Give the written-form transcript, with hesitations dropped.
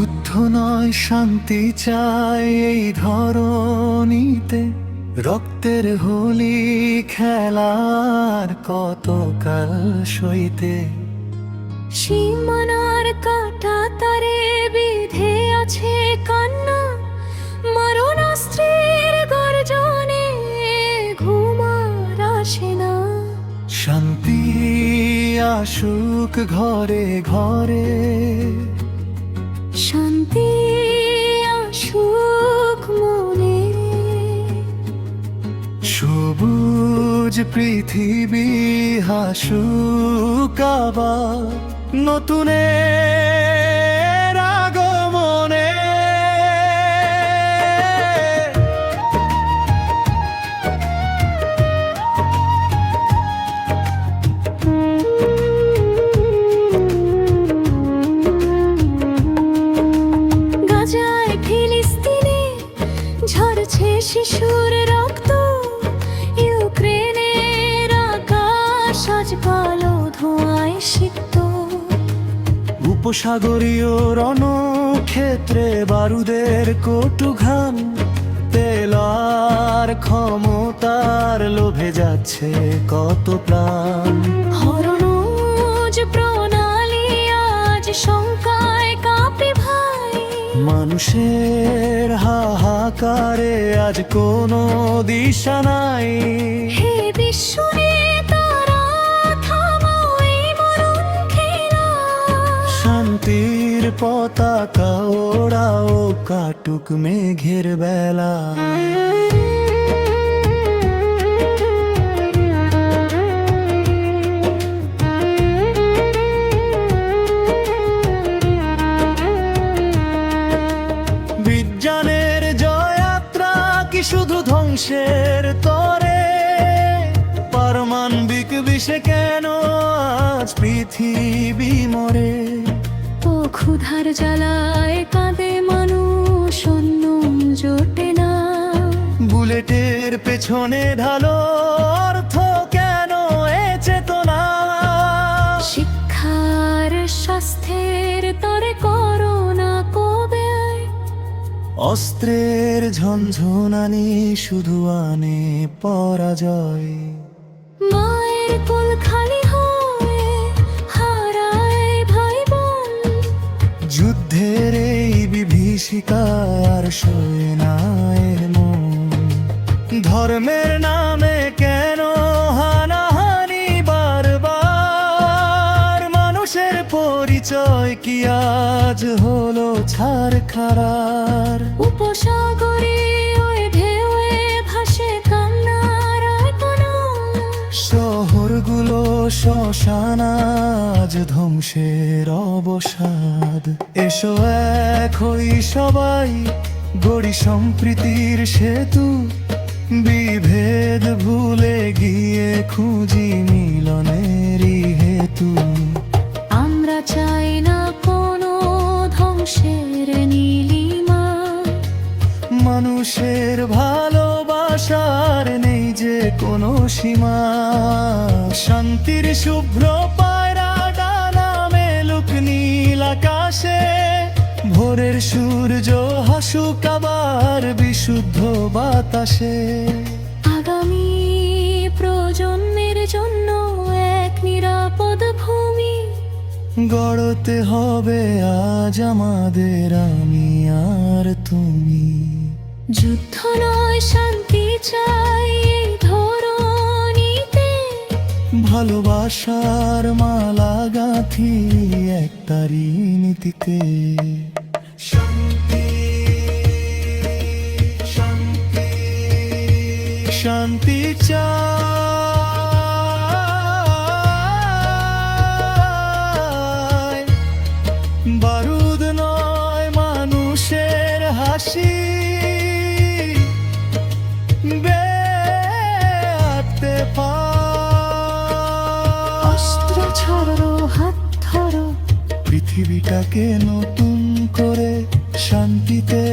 যুদ্ধ নয় শান্তি চাই এই ধরণীতে, রক্তের হোলি খেলার কতকাল সইতে। সীমানার কাটা তারে বিধে আছে কান্না, মারণাস্ত্রের গর্জনে ঘুম আর আসে না। শান্তি আসুক ঘরে ঘরে, শান্তি আসুক মনে। সবুজ পৃথিবী হাসুক আবার নতুনের আগমনে। গাজায় ফিলিস্তিনে ঝরছে শিশুর রক্ত, ইউক্রেনের আকাশ আজ কালো ধোঁয়ায় সিক্ত। উপসাগরীয় রণক্ষেত্রে বারুদের কটুঘান, তেল আর ক্ষমতার লোভে যাচ্ছে কত প্রাণ। হরণজ প্রণালী আজ শঙ্কায় কাঁপে ভাই, মানুষের হাহাকারে আজ কোনো দিশা নাই। হে বিশ্ব নেতারা থামাও এই মরণ খেলা, শান্তির পতাকা ওড়াও কাটুক মেঘের বেলা। বিজ্ঞানের জয়যাত্রা কি শুধু ধ্বংসের তরে? পারমাণবিক বিষে কেন আজ পৃথিবী মরে? ও ক্ষুধার জ্বালায় কাঁদে মানুষ, অন্ন জোটে না। বুলেটের পেছনে ঢালো অর্থ কেন এ চেতনা? শিক্ষার স্বাস্থ্যের তরে করোনা কবে? অস্ত্রের ঝনঝনানি শুধু আনে পরাজয়। মায়ের কোল খালি হয়ে হারায় ভাই বোন, যুদ্ধের এই বিভীষিকার সয়ে না এর মন। ধর্মের নামে কেন হানাহানি বারবার? মানুষের পরিচয় কি আজ হলো ছারখারার? উপসাগরে ওই ঢেউয়ে ভাসে কান্নার আয়তনা, শহরগুলো শ্মশান আজ ধ্বংসের অবসাদ। এসো এক হই সবাই, গড়ি সম্প্রীতির সেতু, বিভেদ ভুলে গিয়ে খুঁজি মিলনেরই হেতু। আমরা চাই না কোনো ধ্বংসের নীলিমা, মানুষের ভালোবাসার নেই যে কোনো সীমা। শান্তির শুভ্র পায়রা ডানা মেলুক নীল আকাশে, ভোরের সূর্য হাসুক আবার বিশুদ্ধ বাতাসে। আগামী প্রজন্মের জন্য এক নিরাপদ ভূমি গড়তে হবে আজ আমাদের, আমি আর তুমি। যুদ্ধ নয় শান্তি চাই এই ধরণীতে, ভালোবাসার মালা গাঁথি একটারি নীতিতে। শান্তি শান্তি শান্তি চাই, বারুদ নয় মানুষের হাসি। অস্ত্র ছাড়ো হাত ধরো, পৃথিবীটাকে নতুন করে শান্তিতে